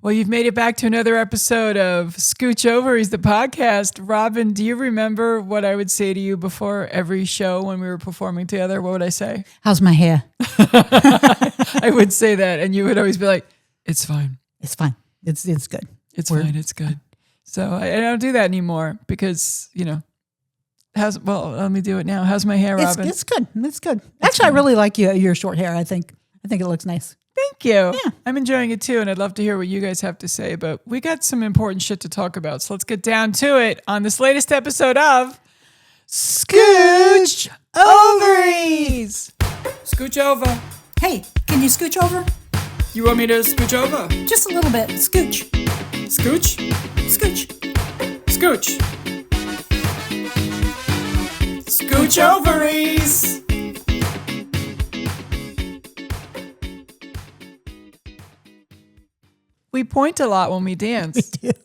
Well, you've made it back to another episode of Scooch Ovaries, the podcast. Robin, do you remember what I would say to you before every show when we were performing together? What would I say? How's my hair? I would say that, and you would always be like, it's fine. It's fine. It's good. It's fine. It's good. So I don't do that anymore because, let me do it now. How's my hair, Robin? It's good. It's good. Actually, I really like your short hair. I think it looks nice. Thank you. Yeah. I'm enjoying it too, and I'd love to hear what you guys have to say, but we got some important shit to talk about, so let's get down to it on this latest episode of Scooch Ovaries. Scooch over. Hey, can you scooch over? You want me to scooch over? Just a little bit. Scooch. Scooch? Scooch. Scooch. Scooch Ovaries. We point a lot when we dance. We do.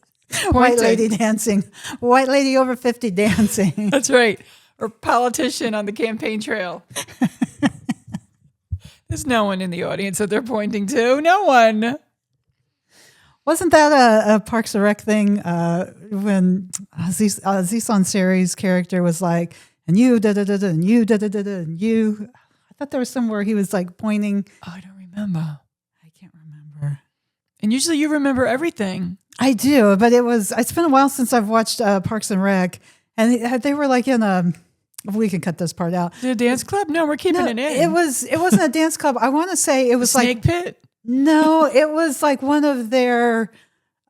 White lady dancing. White lady over 50 dancing. That's right. Or politician on the campaign trail. There's no one in the audience that they're pointing to. No one. Wasn't that a Parks and Rec thing when Aziz Ansari's character was like, and you da-da-da-da, and you da-da-da-da, and you. I thought there was somewhere he was like pointing. Oh, I don't remember. I can't remember. And usually you remember everything. I do, but it's been a while since I've watched Parks and Rec, and they were like in a. We can cut this part out. The dance club? No, we're keeping it in. It wasn't a dance club. I want to say it was Snake Pit. No, it was like one of their,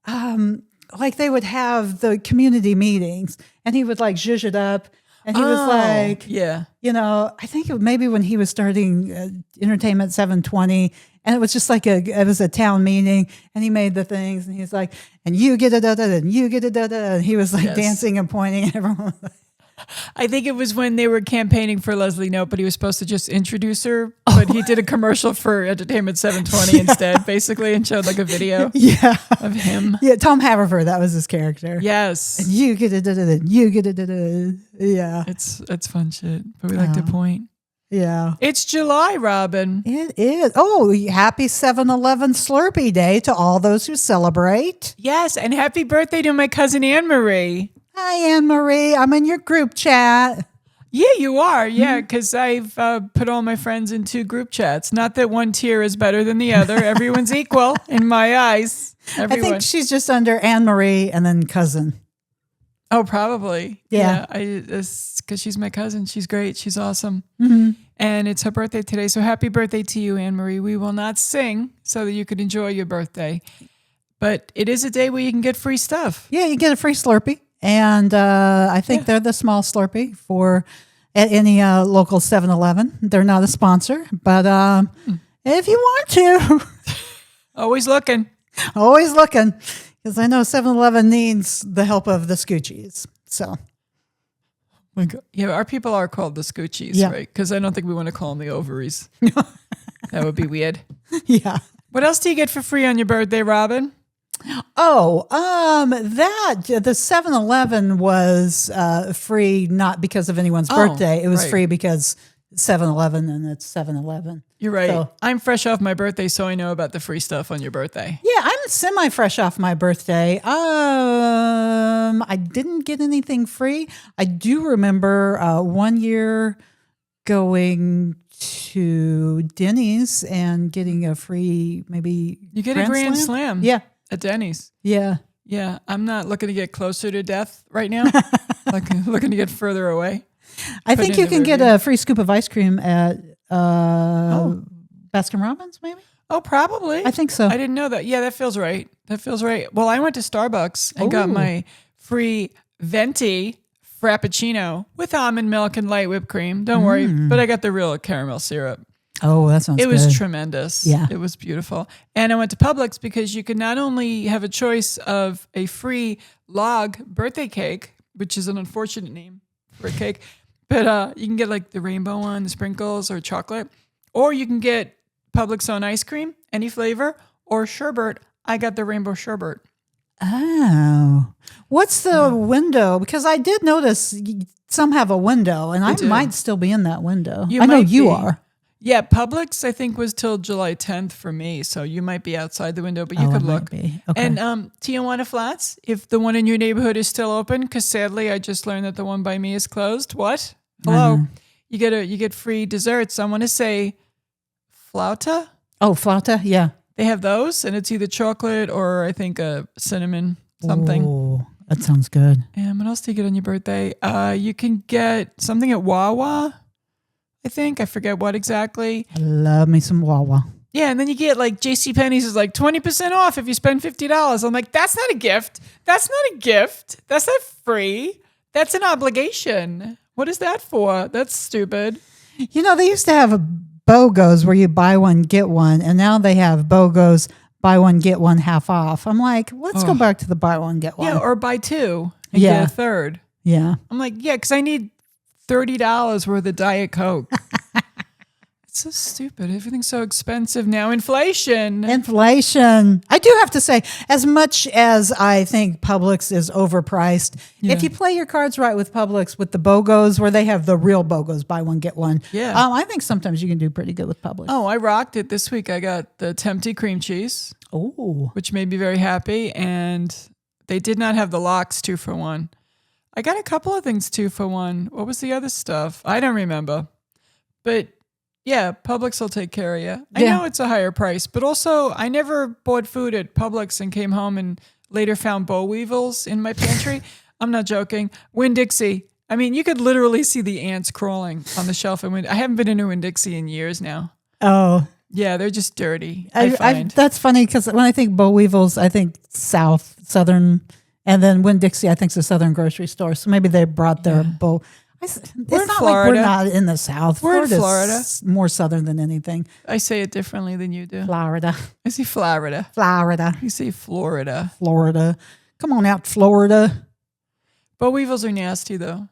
like they would have the community meetings, and he would like zhuzh it up, and he was like, yeah, I think maybe when he was starting Entertainment 720, and it was just like it was a town meeting, and he made the things, and he was like, and you get it, and you get it, and he was like dancing and pointing, and everyone. I think it was when they were campaigning for Leslie Knope, but he was supposed to just introduce her, but he did a commercial for Entertainment 720 instead, basically, and showed like a video of him. Yeah, Tom Haverford, that was his character. Yes. And you get it, and you get it, yeah. It's fun shit, but we like to point. Yeah. It's July, Robin. It is. Oh, happy 7-Eleven Slurpee Day to all those who celebrate. Yes, and happy birthday to my cousin Anne Marie. Hi, Anne Marie. I'm in your group chat. Yeah, you are. Yeah, because I've put all my friends in 2 group chats. Not that one tier is better than the other. Everyone's equal in my eyes. Everyone. I think she's just under Anne Marie and then cousin. Oh, probably. Yeah. Because she's my cousin. She's great. She's awesome. Mm-hmm. And it's her birthday today. So happy birthday to you, Anne Marie. We will not sing so that you can enjoy your birthday. But it is a day where you can get free stuff. Yeah, you get a free Slurpee. And I think they're the small Slurpee at any local 7-Eleven. They're not a sponsor, but if you want to. Always looking. Always looking. Because I know 7-Eleven needs the help of the Scoochies. So. My God. Yeah, our people are called the Scoochies, right? Because I don't think we want to call them the ovaries. That would be weird. Yeah. What else do you get for free on your birthday, Robin? Oh, the 7-Eleven was free not because of anyone's birthday. It was free because 7-Eleven and it's 7-Eleven. You're right. So, I'm fresh off my birthday, so I know about the free stuff on your birthday. Yeah, I'm semi-fresh off my birthday. I didn't get anything free. I do remember 1 year going to Denny's and getting a free You get a Grand Slam. Yeah. At Denny's. Yeah. Yeah. I'm not looking to get closer to death right now. Looking to get further away. I think you can get a free scoop of ice cream at Baskin Robbins, maybe? Oh, probably. I think so. I didn't know that. Yeah, that feels right. Well, I went to Starbucks and got my free venti Frappuccino with almond milk and light whipped cream. Don't worry. But I got the real caramel syrup. Oh, that sounds good. It was tremendous. Yeah. It was beautiful. And I went to Publix because you could not only have a choice of a free log birthday cake, which is an unfortunate name for a cake, but you can get like the rainbow one, the sprinkles, or chocolate, or you can get Publix own ice cream, any flavor, or sherbet. I got the rainbow sherbet. Oh. What's the window? Because I did notice some have a window, and I might still be in that window. I know you are. Yeah, Publix I think was till July 10th for me, so you might be outside the window, but you could it might look. be. Okay. And Tijuana Flats, if the one in your neighborhood is still open, because sadly I just learned that the one by me is closed. What? Hello, you get free desserts. I want to say flauta. Oh, flauta, yeah. They have those, and it's either chocolate or I think a cinnamon something. Oh, that sounds good. And what else do you get on your birthday? You can get something at Wawa. I think I forget what exactly. I love me some Wawa. Yeah, and then you get like JCPenney's is like 20% off if you spend $50. I'm like, that's not a gift. That's not a gift. That's not free. That's an obligation. What is that for? That's stupid. You know, they used to have BOGOs where you buy one, get one, and now they have BOGOs, buy one, get one half off. I'm like, let's go back to the buy one, get one. Yeah, or buy two and get a third. Yeah. I'm like, yeah, because I need $30 worth of Diet Coke. It's so stupid. Everything's so expensive now. Inflation. I do have to say, as much as I think Publix is overpriced, if you play your cards right with Publix, with the BOGOs, where they have the real BOGOs, buy one, get one, I think sometimes you can do pretty good with Publix. Oh, I rocked it this week. I got the Tempty cream cheese, which made me very happy. And they did not have the lox 2 for $1. I got a couple of things 2 for $1. What was the other stuff? I don't remember. But yeah, Publix will take care of you. I know it's a higher price, but also I never bought food at Publix and came home and later found boll weevils in my pantry. I'm not joking. Winn-Dixie. I mean, you could literally see the ants crawling on the shelf. I haven't been into Winn-Dixie in years now. Oh. Yeah, they're just dirty. I find. That's funny because when I think boll weevils, I think southern, and then Winn-Dixie, I think is a southern grocery store. So maybe they brought their boll. It's we're not Florida. like we're not in the South. We're in Florida. More southern than anything. I say it differently than you do. Florida. I say Florida. Florida. You say Florida. Florida. Come on out, Florida. Boll weevils are nasty, though.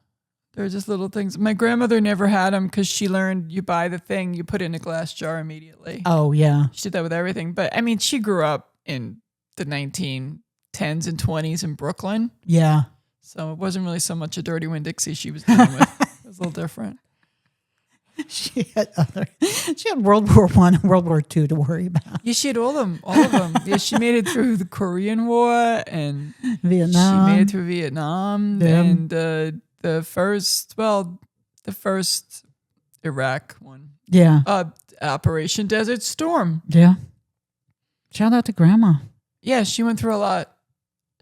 They're just little things. My grandmother never had them because she learned you buy the thing, you put it in a glass jar immediately. Oh, yeah. She did that with everything. But, I mean, she grew up in the 1910s and 20s in Brooklyn. Yeah. So it wasn't really so much a dirty Winn-Dixie she was dealing with. It was a little different. She had World War I and World War II to worry about. Yeah, she had all of them. Yeah, she made it through the Korean War and Vietnam. She made it through Vietnam and the first Iraq one. Yeah. Operation Desert Storm. Yeah. Shout out to Grandma. Yeah, she went through a lot.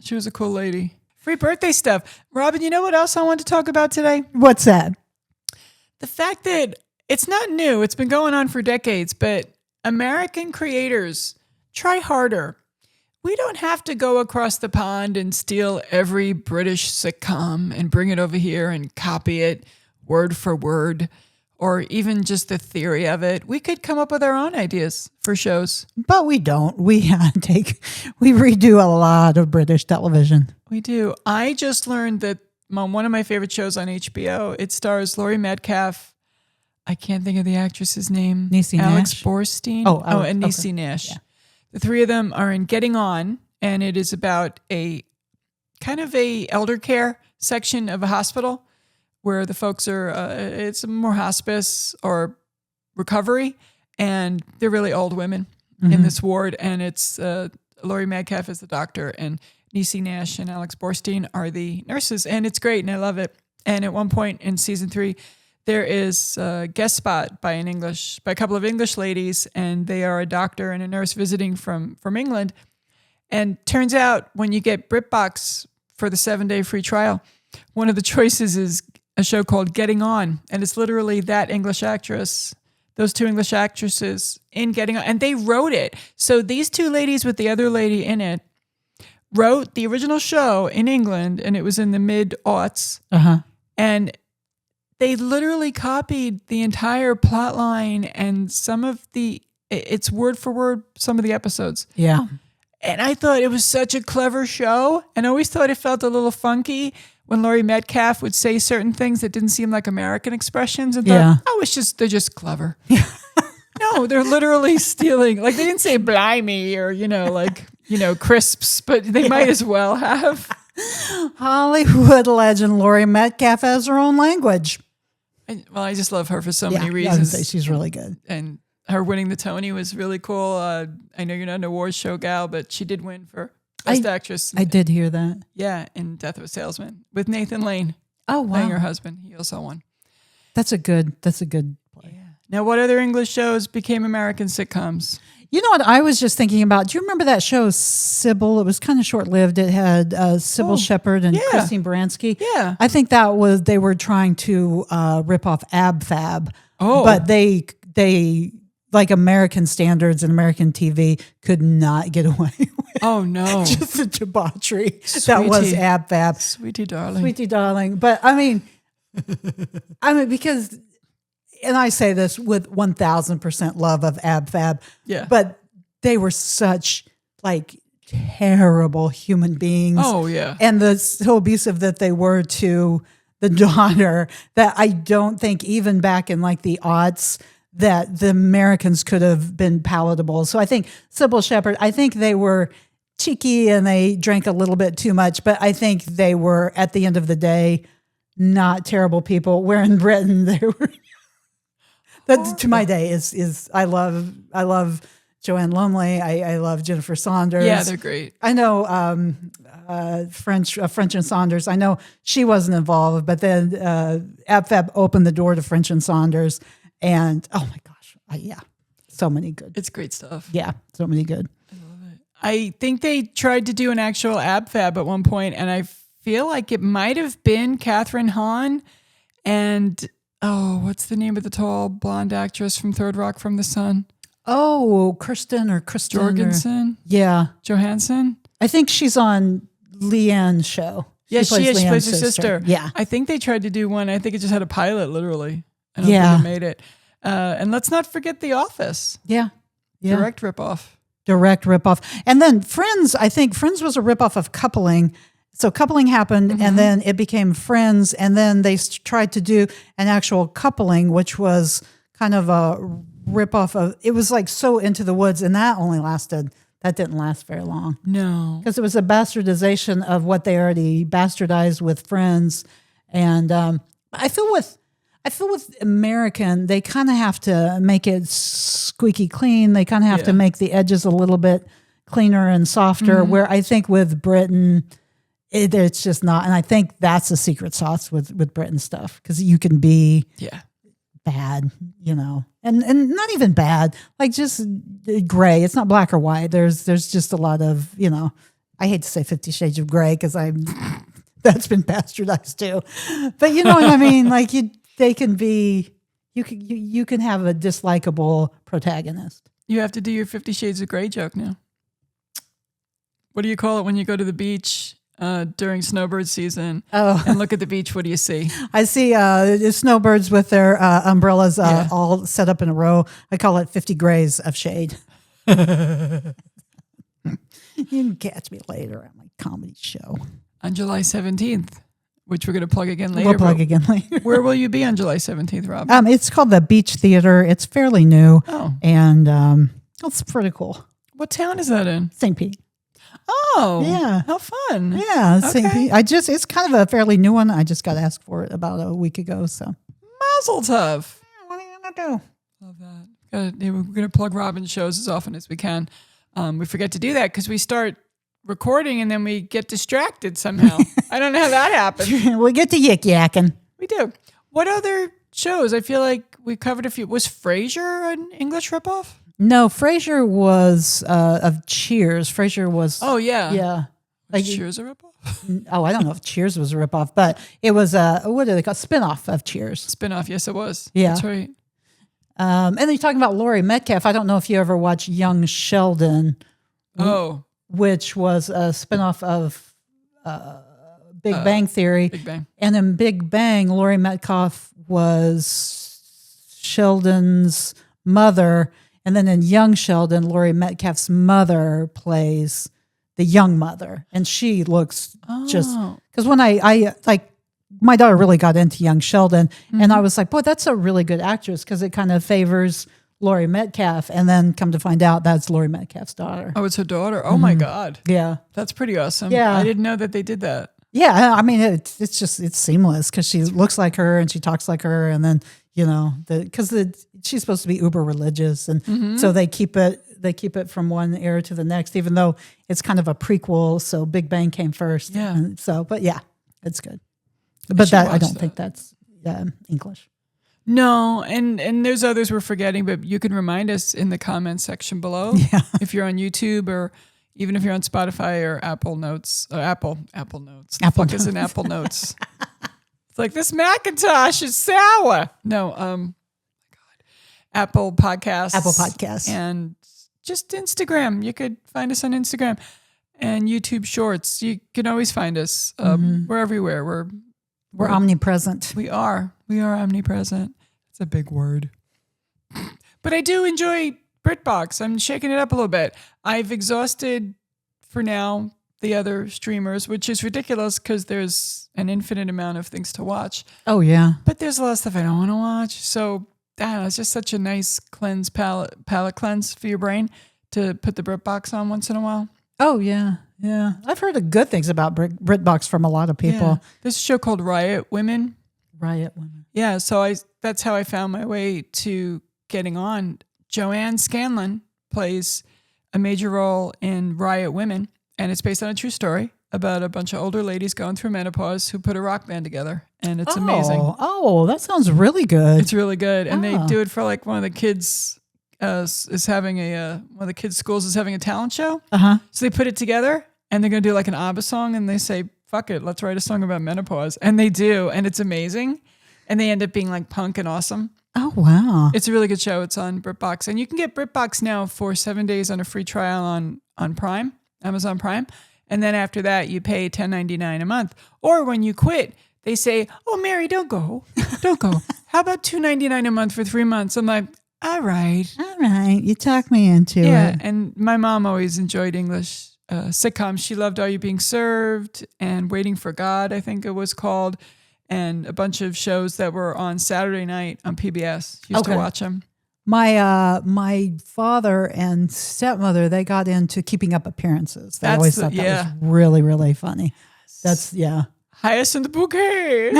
She was a cool lady. Free birthday stuff. Robin, you know what else I want to talk about today? What's that? The fact that it's not new. It's been going on for decades, but American creators try harder. We don't have to go across the pond and steal every British sitcom and bring it over here and copy it word for word, or even just the theory of it. We could come up with our own ideas for shows. But we don't. We redo a lot of British television. We do. I just learned that one of my favorite shows on HBO, it stars Laurie Metcalf. I can't think of the actress's name. Niecy Alex Nash. Borstein. And Niecy Nash. Yeah. The three of them are in Getting On, and it is about a kind of a elder care section of a hospital where the folks are, it's more hospice or recovery, and they're really old women in this ward, and it's Laurie Metcalf is the doctor, and Niecy Nash and Alex Borstein are the nurses, and it's great, and I love it. And at one point in season 3, there is a guest spot by a couple of English ladies, and they are a doctor and a nurse visiting from England. And turns out when you get Britbox for the 7-day free trial, one of the choices is a show called Getting On, and it's literally that English actress, those 2 English actresses in Getting On, and they wrote it. So these 2 ladies with the other lady in it wrote the original show in England, and it was in the mid-aughts. And they literally copied the entire plot line and it's word for word, some of the episodes. Yeah. And I thought it was such a clever show, and I always thought it felt a little funky when Laurie Metcalf would say certain things that didn't seem like American expressions, and thought, they're just clever. No, they're literally stealing. Like, they didn't say blimey or, crisps, but they might as well have. Hollywood legend Laurie Metcalf has her own language. I just love her for so many I was reasons. gonna say she's really good. And her winning the Tony was really cool. I know you're not an awards show gal, but she did win for Best Actress. I did hear that. Yeah, in Death of a Salesman with Nathan Lane Oh playing her wow, husband. He also won. that's a good play. Yeah. Now, what other English shows became American sitcoms? You know what I was just thinking about? Do you remember that show Sybil? It was kind of short lived. It had Sybil Shepherd and yeah. Christine Baranski. Yeah. I think they were trying to rip off Ab Fab. Oh. But they like American standards and American TV could not get away with Oh, no. just the debauchery that was Ab Fab. Sweetie darling. Sweetie darling. But I mean because, and I say this with 1000% love of Ab Fab. Yeah. But they were such like terrible human beings. Oh, yeah. And so abusive that they were to the daughter that I don't think even back in like the aughts that the Americans could have been palatable. So I think Sybil Shepherd, I think they were cheeky and they drank a little bit too much, but I think they were at the end of the day not terrible people. Where in Britain they were. That to my day is I love Joanne Lumley. I love Jennifer Saunders. Yeah, they're great. I know French and Saunders. I know she wasn't involved, but then Ab Fab opened the door to French and Saunders, and oh my gosh, yeah, so many good. It's great stuff. Yeah, so many good. I think they tried to do an actual Ab Fab at one point, and I feel like it might have been Catherine Hahn and what's the name of the tall blonde actress from Third Rock from the Sun? Oh, Kristen Jorgensen? Yeah, Johansson? I think she's on Leanne's show. Yeah, she is. She plays her Leanne's sister. Yeah. I think they tried to do one. I think it just had a pilot, literally. I don't Yeah. think it made it. And let's not forget The Office. Yeah. Direct ripoff. Direct ripoff. And then Friends, I think Friends was a ripoff of Coupling. So Coupling happened and then it became Friends. And then they tried to do an actual Coupling, which was kind of a ripoff of, it was like so Into the Woods. And that didn't last very long. No. Because it was a bastardization of what they already bastardized with Friends. And I feel with American, they kind of have to make it squeaky clean. They kind of have to make the edges a little bit cleaner and softer. Where I think with Britain, it's just not. And I think that's the secret sauce with Britain stuff, because you can be bad, and not even bad, like just gray. It's not black or white. There's just a lot of, I hate to say 50 Shades of Gray because that's been bastardized too. But you know what I mean? Like they can be, you can have a dislikable protagonist. You have to do your 50 Shades of Grey joke now. What do you call it when you go to the beach during snowbird season and look at the beach? What do you see? I see snowbirds with their umbrellas all set up in a row. I call it 50 grays of shade. You can catch me later at my comedy show. On July 17th, which we're going to plug again later. We'll plug again later. Where will you be on July 17th, Rob? It's called the Beach Theater. It's fairly new. Oh. And it's pretty cool. What town is that in? St. Pete. Oh. Yeah. How fun. Yeah, St. Okay. Pete. It's kind of a fairly new one. I just got asked for it about a week ago. So Mazel tov. what are you going to do? Love that. We're going to plug Robin's shows as often as we can. We forget to do that because we start recording and then we get distracted somehow. I don't know how that happened. We get to yakking. We do. What other shows? I feel like we covered a few. Was Frasier an English ripoff? No, Frasier was of Cheers. Frasier was. Oh, yeah. Yeah. Was Cheers a ripoff? Oh, I don't know if Cheers was a ripoff, but it was what do they call spinoff of Cheers? Spinoff, yes, it was. Yeah. That's right. And then you're talking about Laurie Metcalf. I don't know if you ever watched Young Sheldon. Oh. Which was a spinoff of Big Bang Theory. Big Bang. And in Big Bang, Laurie Metcalf was Sheldon's mother. And then in Young Sheldon, Laurie Metcalf's mother plays the young mother. And she looks just, because when I like, my daughter really got into Young Sheldon. And I was like, boy, that's a really good actress because it kind of favors Laurie Metcalf, and then come to find out that's Laurie Metcalf's daughter. Oh, it's her daughter. Oh my God. Yeah. That's pretty awesome. Yeah. I didn't know that they did that. Yeah, I mean it's seamless because she looks like her and she talks like her, and then because she's supposed to be uber religious, and so they keep it from one era to the next, even though it's kind of a prequel. So Big Bang came first. Yeah. And so, but yeah, it's good. But should I watch don't that. think that's English. No, and there's others we're forgetting, but you can remind us in the comments section below. Yeah. If you're on YouTube or even if you're on Spotify or Apple Notes or Apple Notes. The Apple fuck is an Apple Notes? It's like this Macintosh is sour. No, God. Apple Podcasts. Apple Podcasts. And just Instagram. You could find us on Instagram and YouTube Shorts. You can always find us. We're everywhere. We're omnipresent. We are omnipresent. It's a big word. But I do enjoy Britbox. I'm shaking it up a little bit. I've exhausted, for now, the other streamers, which is ridiculous because there's an infinite amount of things to watch. Oh, yeah. But there's a lot of stuff I don't want to watch. So, I don't know, it's just such a nice palate cleanse for your brain to put the Britbox on once in a while. Oh, yeah. Yeah. I've heard of good things about Britbox from a lot of people. Yeah. There's a show called Riot Women. Riot Women. Yeah, so that's how I found my way to getting on. Joanne Scanlon plays a major role in Riot Women, and it's based on a true story about a bunch of older ladies going through menopause who put a rock band together, and it's amazing. Oh, that sounds really good. It's really good, and they do it for like one of the kids one of the kids' schools is having a talent show. So they put it together, and they're gonna do like an ABBA song, and they say, "Fuck it, let's write a song about menopause," and they do, and it's amazing, and they end up being like punk and awesome. Oh, wow. It's a really good show. It's on Britbox. And you can get Britbox now for 7 days on a free trial on Prime, Amazon Prime. And then after that, you pay $10.99 a month. Or when you quit, they say, "Oh, Mary, don't go. Don't go. How about $2.99 a month for 3 months?" I'm like, all right. All right. You talk me into it. Yeah. And my mom always enjoyed English sitcoms. She loved Are You Being Served and Waiting for God, I think it was called. And a bunch of shows that were on Saturday night on PBS. Used to watch them. My father and stepmother, they got into Keeping Up Appearances. They always thought that was really, really funny. That's Hyacinth Bouquet.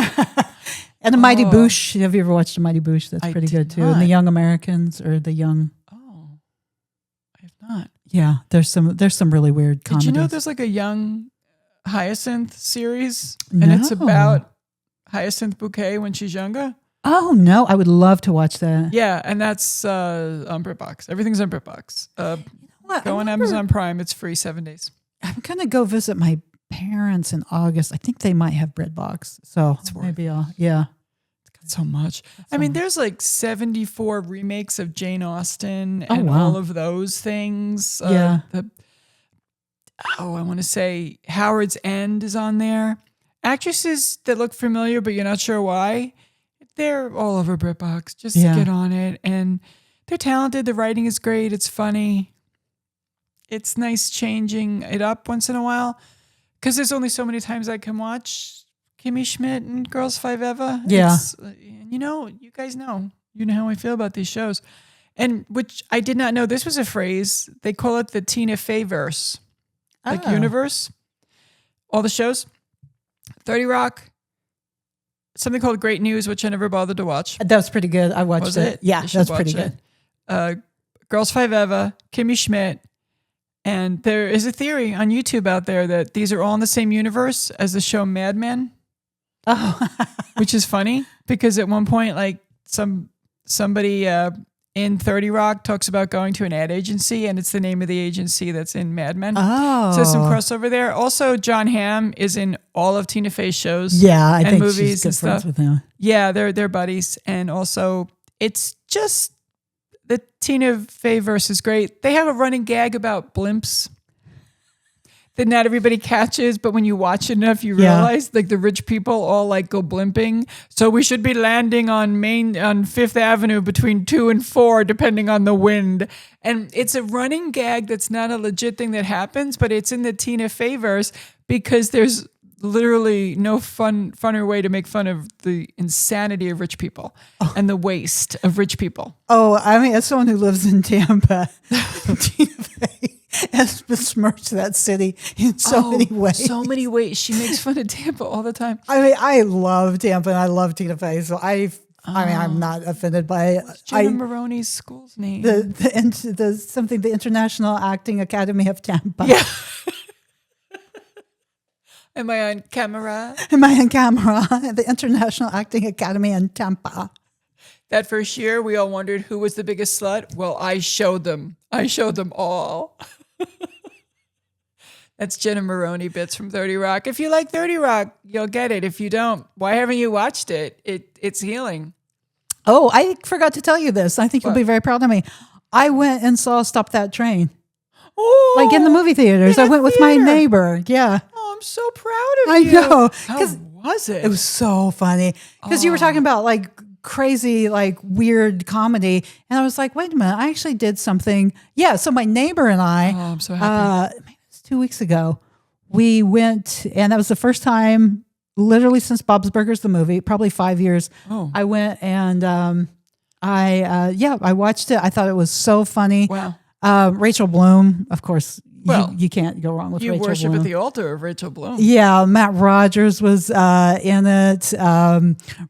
And the Mighty Boosh. Have you ever watched the Mighty Boosh? That's pretty good too. Not. And the Young Americans or the Young. Oh, I have not. Yeah, there's some really weird comedies. Did you know there's like a Young Hyacinth series, and it's about Hyacinth Bouquet when she's younger? Oh, no. I would love to watch that. Yeah, and that's on Britbox. Everything's on Britbox. Go on Amazon Prime. It's free 7 days. I'm going to go visit my parents in August. I think they might have Britbox. So maybe I'll, It's got so much. I mean, there's like 74 remakes of Jane Austen and all of those things. I want to say Howard's End is on there. Actresses that look familiar, but you're not sure why, they're all over Britbox. Just get on it. And they're talented. The writing is great. It's funny. It's nice changing it up once in a while. Because there's only so many times I can watch Kimmy Schmidt and Girls Five Eva. Yeah. You guys know. You know how I feel about these shows. And which I did not know. This was a phrase. They call it the Tina Fey verse. Like universe. All the shows. 30 Rock, something called Great News, which I never bothered to watch. That was pretty good. I watched it. Yeah, that's pretty good. Girls Five Eva, Kimmy Schmidt, and there is a theory on YouTube out there that these are all in the same universe as the show Mad Men. Oh, which is funny because at one point, like somebody in 30 Rock talks about going to an ad agency, and it's the name of the agency that's in Mad Men. Oh. So there's some crossover there. Also, John Hamm is in all of Tina Fey's shows. Yeah, I think movies she's good and friends stuff. with him. Yeah, they're buddies. And also, it's just the Tina Fey verse is great. They have a running gag about blimps that not everybody catches, but when you watch it enough, you realize like the rich people all like go blimping. So we should be landing on Fifth Avenue between 2 and 4, depending on the wind. And it's a running gag that's not a legit thing that happens, but it's in the Tina Fey verse because there's literally no funner way to make fun of the insanity of rich people and the waste of rich people. Oh, I mean, as someone who lives in Tampa, Tina Fey has besmirched that city in so many ways. So many ways. She makes fun of Tampa all the time. I mean, I love Tampa and I love Tina Fey, so I mean, I'm not offended by it. Jenna Maroney's school's name. The International Acting Academy of Tampa. Yeah. Am I on camera? Am I on camera? The International Acting Academy in Tampa. That first year, we all wondered who was the biggest slut. Well, I showed them. I showed them all. That's Jenna Maroney bits from 30 Rock. If you like 30 Rock, you'll get it. If you don't, why haven't you watched it? It's healing. Oh, I forgot to tell you this. I think you'll be very proud of me. I went and saw Stop That Train. Oh, Like in the movie theaters. I went with my neighbor. Yeah. Oh, I'm so proud of I you. know. How was it? It was so funny. Because you were talking about like crazy, like weird comedy. And I was like, wait a minute, I actually did something. Yeah. So my neighbor and I, I'm so happy. maybe it was 2 weeks ago, we went, and that was the first time, literally since Bob's Burgers, the movie, probably 5 years. Oh. I went and I watched it. I thought it was so funny. Wow. Rachel Bloom, of course, Well, you can't go wrong with You Rachel worship Bloom. at the altar of Rachel Bloom. Yeah, Matt Rogers was in it.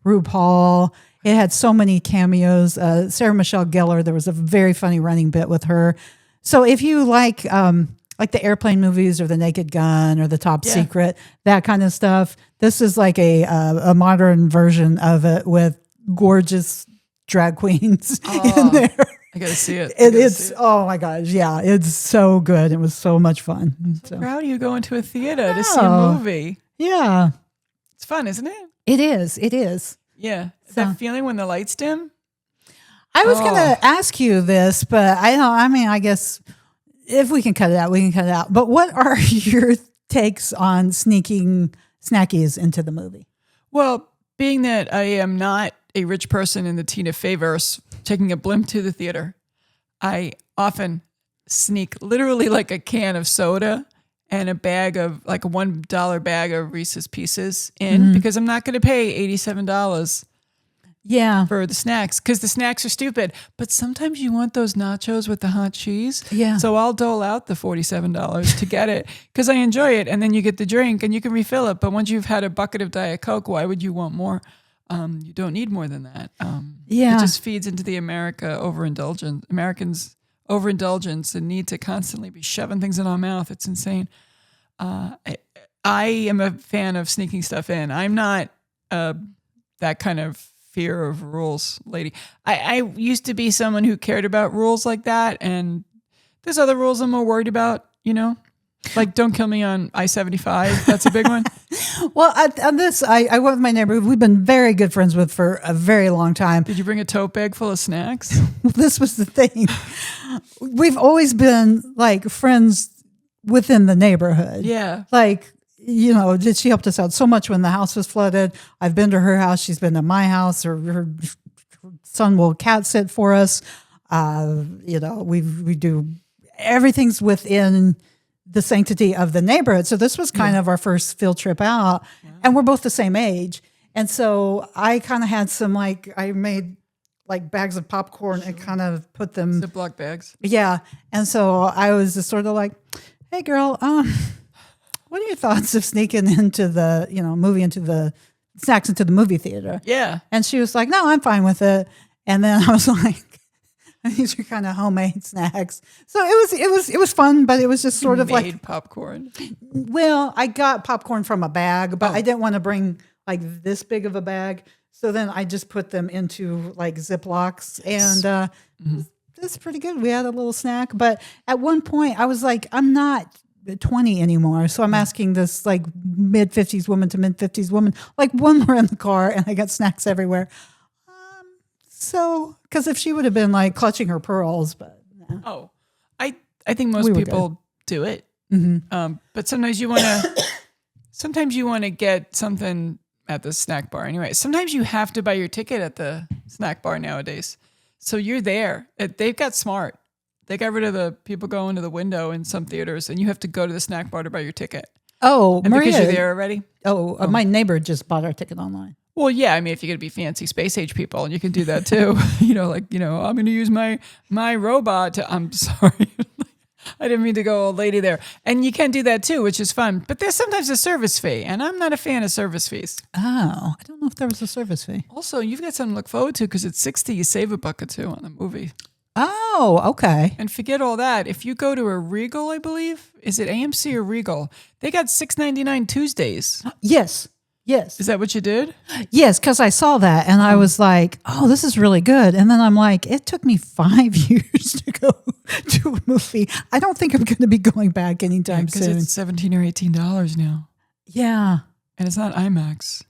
RuPaul. It had so many cameos. Sarah Michelle Gellar. There was a very funny running bit with her. So if you like the airplane movies or the Naked Gun or the Top Secret, that kind of stuff, this is like a modern version of it with gorgeous drag queens in there. I gotta see it. Oh my gosh, yeah, it's so good. It was so much fun. So Proud of you going to a theater to see a movie. yeah, It's fun, isn't it? it is. It is. Yeah. That feeling when the lights dim? I was going to ask you this, but I don't. I mean, I guess if we can cut it out, we can cut it out. But what are your takes on sneaking snackies into the movie? Well, being that I am not a rich person in the Tina Fey-verse, taking a blimp to the theater, I often sneak literally like a can of soda and a bag of like a $1 bag of Reese's Pieces in because I'm not going to pay $87 Yeah. for the snacks because the snacks are stupid. But sometimes you want those nachos with the hot cheese. Yeah. So I'll dole out the $47 to get it because I enjoy it. And then you get the drink and you can refill it. But once you've had a bucket of Diet Coke, why would you want more? You don't need more than that. Yeah. It just feeds into the Americans overindulgence and need to constantly be shoving things in our mouth. It's insane. I am a fan of sneaking stuff in. I'm not that kind of fear of rules lady. I used to be someone who cared about rules like that, and there's other rules I'm more worried about, like don't kill me on I-75. That's a big one. Well, on this, I went with my neighbor who we've been very good friends with for a very long time. Did you bring a tote bag full of snacks? This was the thing. We've always been like friends within the neighborhood. Yeah. Like, she helped us out so much when the house was flooded. I've been to her house. She's been to my house. Her son will cat sit for us. We do everything's within the sanctity of the neighborhood. So this was kind of our first field trip out, and we're both the same age. And so I kind of had some I made like bags of popcorn and kind of put them Ziploc bags. Yeah. And so I was just sort of like, hey girl, what are your thoughts of sneaking into the, snacks into the movie theater? Yeah. And she was like, no, I'm fine with it. And then I was like, these are kind of homemade snacks. So it was fun, but it was just sort of like popcorn. Well, I got popcorn from a bag, but I didn't want to bring like this big of a bag. So then I just put them into like Ziplocs, and it's pretty good. We had a little snack, but at one point I was like, I'm not 20 anymore. So I'm asking this like mid-50s woman to mid-50s woman, like when we're in the car and I got snacks everywhere. So, because if she would have been like clutching her pearls, but yeah. Oh, I think most people do it. Mm-hmm. But sometimes you want to get something at the snack bar anyway. Sometimes you have to buy your ticket at the snack bar nowadays. So you're there. They've got smart. They got rid of the people going to the window in some theaters, and you have to go to the snack bar to buy your ticket. Oh, and Maria, because you're there already. My neighbor just bought our ticket online. Well, yeah, I mean, if you're going to be fancy space age people, you can do that too. I'm going to use my robot to, I'm sorry. I didn't mean to go old lady there. And you can do that too, which is fun. But there's sometimes a service fee, and I'm not a fan of service fees. Oh, I don't know if there was a service fee. Also, you've got something to look forward to because it's 60, you save $1 or $2 on the movie. Oh, okay. And forget all that. If you go to a Regal, I believe, is it AMC or Regal? They got $6.99 Tuesdays. Yes. Is that what you did? Yes, because I saw that and I was like, oh, this is really good. And then I'm like, it took me 5 years to go to a movie. I don't think I'm going to be going back anytime Because soon. it's $17 or $18 now. Yeah. And it's not IMAX.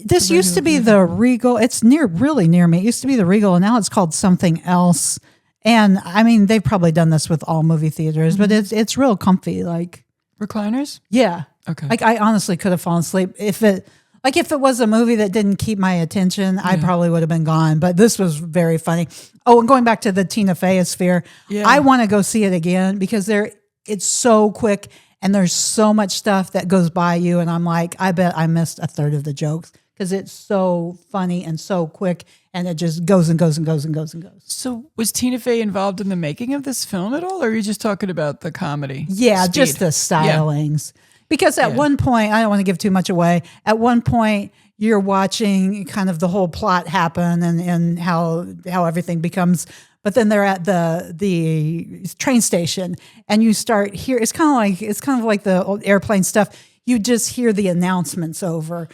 This used to be the Regal. It's really near me. It used to be the Regal, and now it's called something else. And I mean, they've probably done this with all movie theaters, but it's real comfy. Like recliners? Yeah. Okay. Like I honestly could have fallen asleep if it was a movie that didn't keep my attention, I probably would have been gone. But this was very funny. Oh, and going back to the Tina Fey sphere, I want to go see it again because it's so quick and there's so much stuff that goes by you. And I'm like, I bet I missed a third of the jokes because it's so funny and so quick and it just goes and goes and goes and goes and goes. So was Tina Fey involved in the making of this film at all? Or are you just talking about the comedy? Yeah, speed? Just the stylings. Yeah. Because at one point, I don't want to give too much away, at one point you're watching kind of the whole plot happen and how everything becomes, but then they're at the train station and you start hear it's kind of like the old airplane stuff. You just hear the announcements over.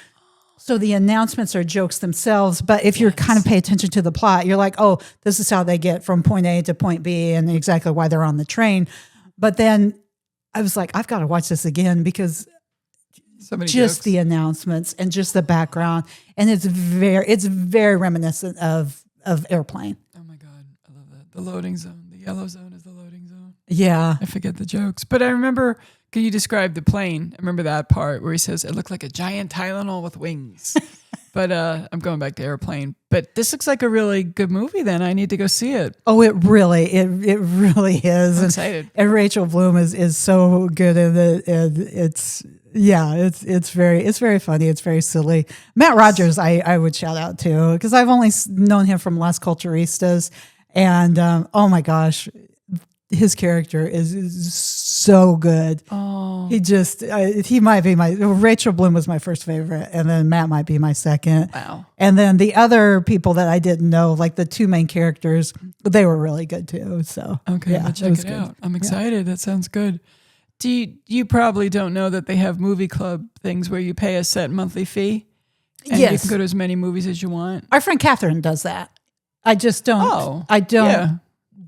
So the announcements are jokes themselves, but if you're kind of pay attention to the plot, you're like, oh, this is how they get from point A to point B and exactly why they're on the train. But then I was like, I've got to watch this again because just jokes. The announcements and just the background. And it's very reminiscent of Airplane. Oh my God. I love that. The loading zone. The yellow zone is the loading zone. Yeah. I forget the jokes. But I remember, can you describe the plane? I remember that part where he says, it looked like a giant Tylenol with wings. But I'm going back to Airplane. But this looks like a really good movie then. I need to go see it. Oh, it really is. I'm excited. And Rachel Bloom is so good in it. And it's very funny. It's very silly. Matt Rogers, I would shout out to because I've only known him from Las Culturistas. And oh my gosh, his character is so good. Oh, he might be Rachel Bloom was my first favorite, and then Matt might be my second. Wow. And then the other people that I didn't know, like the two main characters, they were really good too. So okay, yeah, I'll check it out. I'm excited. That sounds good. You probably don't know that they have movie club things where you pay a set monthly fee, and you can go to as many movies as you want. Our friend Catherine does that. I just don't. Oh, I don't. Yeah.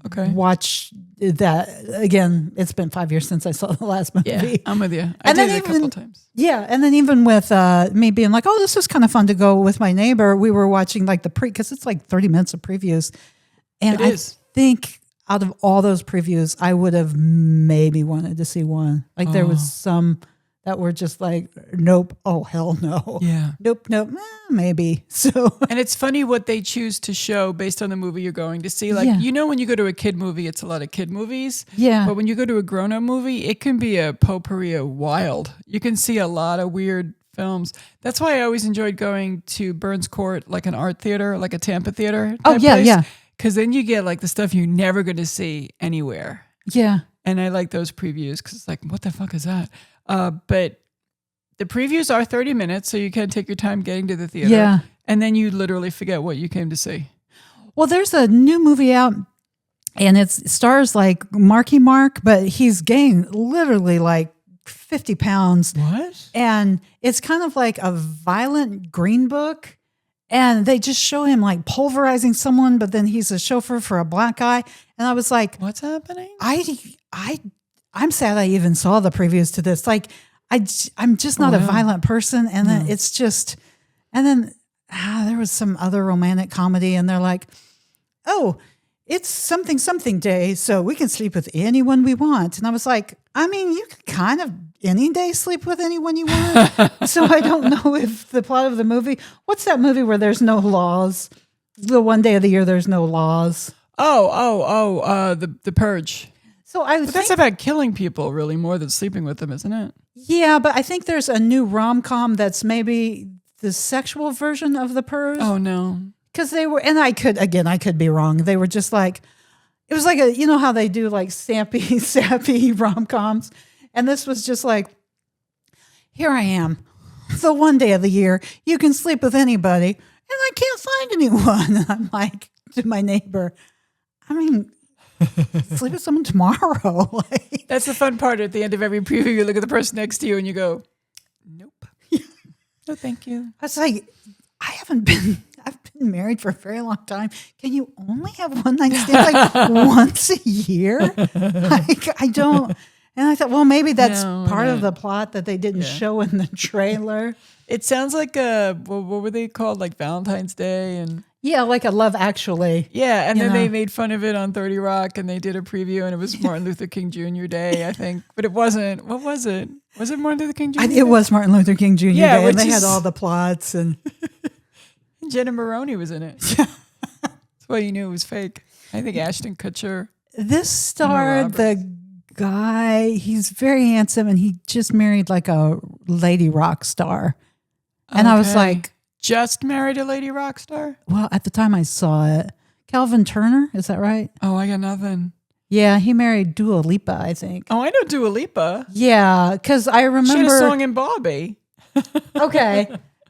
Okay. Watch that again. It's been 5 years since I saw the last movie. Yeah, I'm with you. I did it a couple times. Yeah, and then even with me being like, oh, this was kind of fun to go with my neighbor. We were watching like because it's like 30 minutes of previews, and I think out of all those previews, I would have maybe wanted to see one. Like there was some that were just like, nope, oh hell no, yeah, nope, maybe. So, and it's funny what they choose to show based on the movie you're going to see. Like when you go to a kid movie, it's a lot of kid movies. Yeah, but when you go to a grown-up movie, it can be a potpourri of wild. You can see a lot of weird films. That's why I always enjoyed going to Burns Court, like an art theater, like a Tampa theater. Oh yeah, place. Yeah. Because then you get like the stuff you're never going to see anywhere. Yeah. And I like those previews because it's like, what the fuck is that? But the previews are 30 minutes, so you can take your time getting to the theater. Yeah. And then you literally forget what you came to see. Well, there's a new movie out, and it stars like Marky Mark, but he's gained literally like 50 pounds. What? And it's kind of like a violent Green Book. And they just show him like pulverizing someone, but then he's a chauffeur for a black guy. And I was like, what's happening? I'm sad I even saw the previews to this. Like, I'm just not a violent person. And then it's just, and then there was some other romantic comedy and they're like, oh, it's something day, so we can sleep with anyone we want. And I was like, I mean, you can kind of any day sleep with anyone you want. So I don't know if the plot of the movie, what's that movie where there's no laws? The one day of the year there's no laws. The Purge. So but that's about killing people really more than sleeping with them, isn't it? Yeah, but I think there's a new rom-com that's maybe the sexual version of The Purge. Oh no. Because they were, and I could be wrong. They were just like, it was like you know how they do like sappy rom-coms, and this was just like, here I am, the one day of the year you can sleep with anybody, and I can't find anyone. And I'm like to my neighbor, I mean, sleep with someone tomorrow. Like, That's the fun part. At the end of every preview, you look at the person next to you and you go, nope. No, thank you. I was like, I've been married for a very long time. Can you only have one night stand like once a year? Like, I don't. And I thought, well, maybe that's part of the plot that they didn't show in the trailer. It sounds like what were they called? Like Valentine's Day and Yeah, like a Love Actually. yeah, and then they made fun of it on 30 Rock, and they did a preview, and it was Martin Luther King Jr. Day, I think, but it wasn't. What was it? Was it Martin Luther King Jr.? It was Martin Luther King Jr. Yeah, Day, and they which had is- all the plots and Jenna Maroney was in it. That's why you knew it was fake. I think Ashton Kutcher. this starred the guy. He's very handsome, and he just married like a lady rock star. And I was Okay. like, just married a lady rock star? well, at the time I saw it, Calvin Turner, is that right? Oh, I got nothing. Yeah, he married Dua Lipa, I think. Oh, I know Dua Lipa. Yeah, because I She had a remember. song in Bobby. Okay.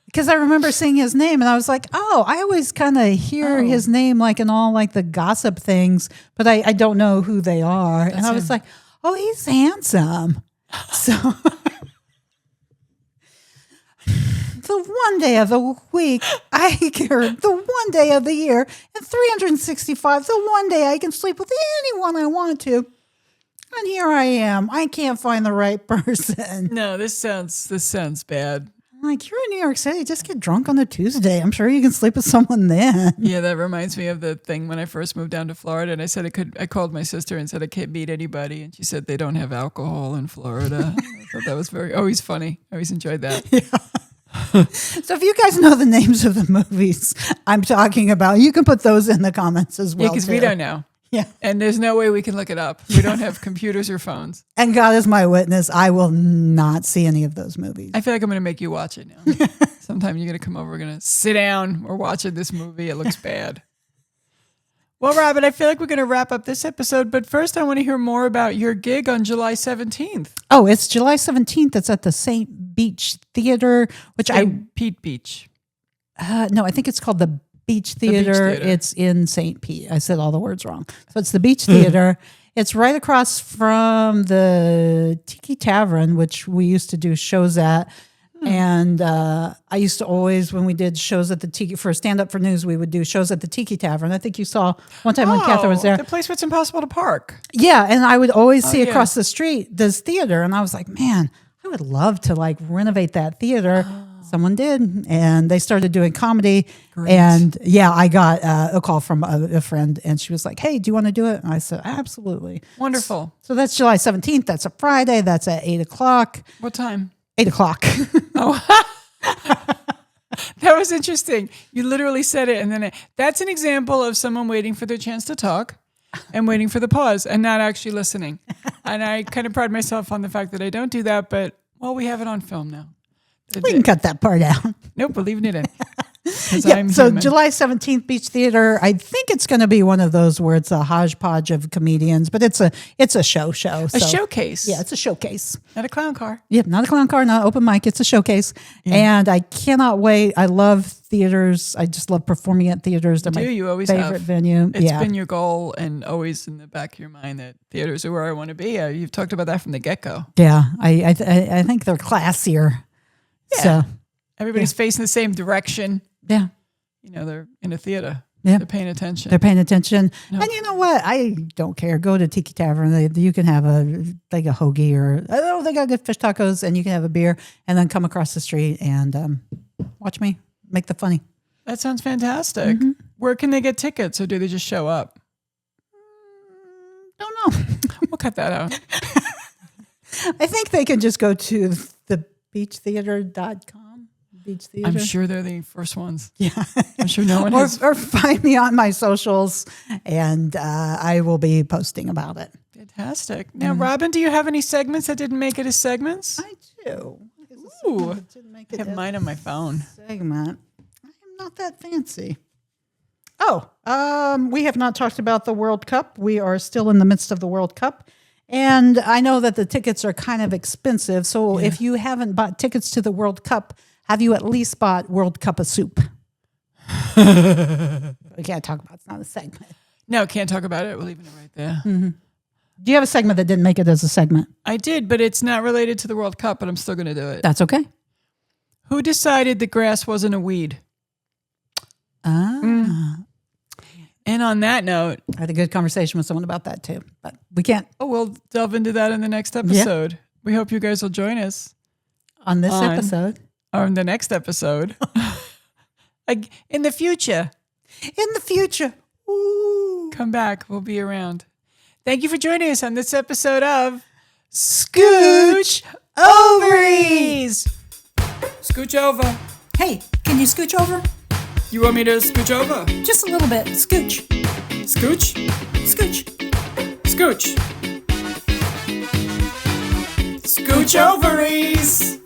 Because I remember seeing his name and I was like, oh, I always kind of hear his name like in all like the gossip things, but I don't know who they are. And I was like, oh, he's handsome. So the one day of the week, the one day of the year, and 365, the one day I can sleep with anyone I want to. And here I am. I can't find the right person. No, this sounds bad. I'm like, you're in New York City. Just get drunk on a Tuesday. I'm sure you can sleep with someone then. Yeah, that reminds me of the thing when I first moved down to Florida, and I said I called my sister and said I can't meet anybody, and she said they don't have alcohol in Florida. I thought that was always funny. I always enjoyed that. So if you guys know the names of the movies I'm talking about, you can put those in the comments as well. Yeah, because we too. don't know. Yeah. And there's no way we can look it up. We don't have computers or phones. And God is my witness, I will not see any of those movies. I feel like I'm going to make you watch it now. Sometime you're going to come over, we're going to sit down, we're watching this movie. It looks bad. Well, Robin, I feel like we're going to wrap up this episode, but first I want to hear more about your gig on July 17th. Oh, it's July 17th. It's at the St. Beach Theater, which Pete Beach. no, I think it's called the Beach Theater. Theater. It's in St. Pete. I said all the words wrong. So it's the Beach Theater. It's right across from the Tiki Tavern, which we used to do shows at. And I used to always, when we did shows at the Tiki, for Stand Up for News, we would do shows at the Tiki Tavern. I think you saw one time when Catherine was there. The place where it's impossible to park. Yeah, and I would always see yeah. across the street this theater, and I was like, man, I would love to like renovate that theater. Someone did, and they started doing comedy. Great. And yeah, I got a call from a friend, and she was like, hey, do you want to do it? And I said, absolutely. Wonderful. So that's July 17th. That's a Friday. That's at 8 o'clock. What time? 8 o'clock. That was interesting. You literally said it, and then that's an example of someone waiting for their chance to talk and waiting for the pause and not actually listening. And I kind of pride myself on the fact that I don't do that, but well, we have it on film now. We can cut that part out. Nope, we're leaving it in. 'Cause Yeah, I'm so human. July 17th, Beach Theater. I think it's going to be one of those where it's a hodgepodge of comedians, but it's a show. A showcase. Yeah, it's a showcase. Not a clown car. Yeah, not a clown car, not an open mic. It's a showcase. And I cannot wait. I love theaters. I just love performing at theaters. They're my You always favorite have. venue. It's yeah. been your goal and always in the back of your mind that theaters are where I want to be. You've talked about that from the get-go. Yeah. I think they're classier. Yeah. So, Everybody's facing the same direction. yeah. You know, they're in a theater. Yeah. They're paying attention. They're paying attention. And you know what? I don't care. Go to Tiki Tavern. You can have a hoagie or, oh, they got good fish tacos, and you can have a beer and then come across the street and watch me make the funny. That sounds fantastic. Mm-hmm. Where can they get tickets, or do they just show up? Don't know. We'll cut that out. I think they can just go to the beachtheater.com. Beach Theater. I'm sure they're the first ones. Yeah. I'm sure no one has. or find me on my socials, and I will be posting about it. Fantastic. Now, Robin, do you have any segments that didn't make it as segments? I do. Ooh, Didn't make I it have as mine on my phone. segment. I am not that fancy. We have not talked about the World Cup. We are still in the midst of the World Cup. And I know that the tickets are kind of expensive. So if you haven't bought tickets to the World Cup, have you at least bought World Cup of Soup? We can't talk about it. It's not a segment. No, can't talk about it. We're leaving it right there. Mm-hmm. Do you have a segment that didn't make it as a segment? I did, but it's not related to the World Cup, but I'm still going to do it. That's okay. Who decided the grass wasn't a weed? And on that note, I had a good conversation with someone about that too, but we can't. Oh, we'll delve into that in the next episode. Yeah. We hope you guys will join us on this episode or in the next episode. In the future. In the future. Ooh. Come back. We'll be around. Thank you for joining us on this episode of Scooch Ovaries. Scooch over. Hey, can you scooch over? You want me to scooch over? Just a little bit. Scooch. Scooch? Scooch. Scooch. Scooch Ovaries.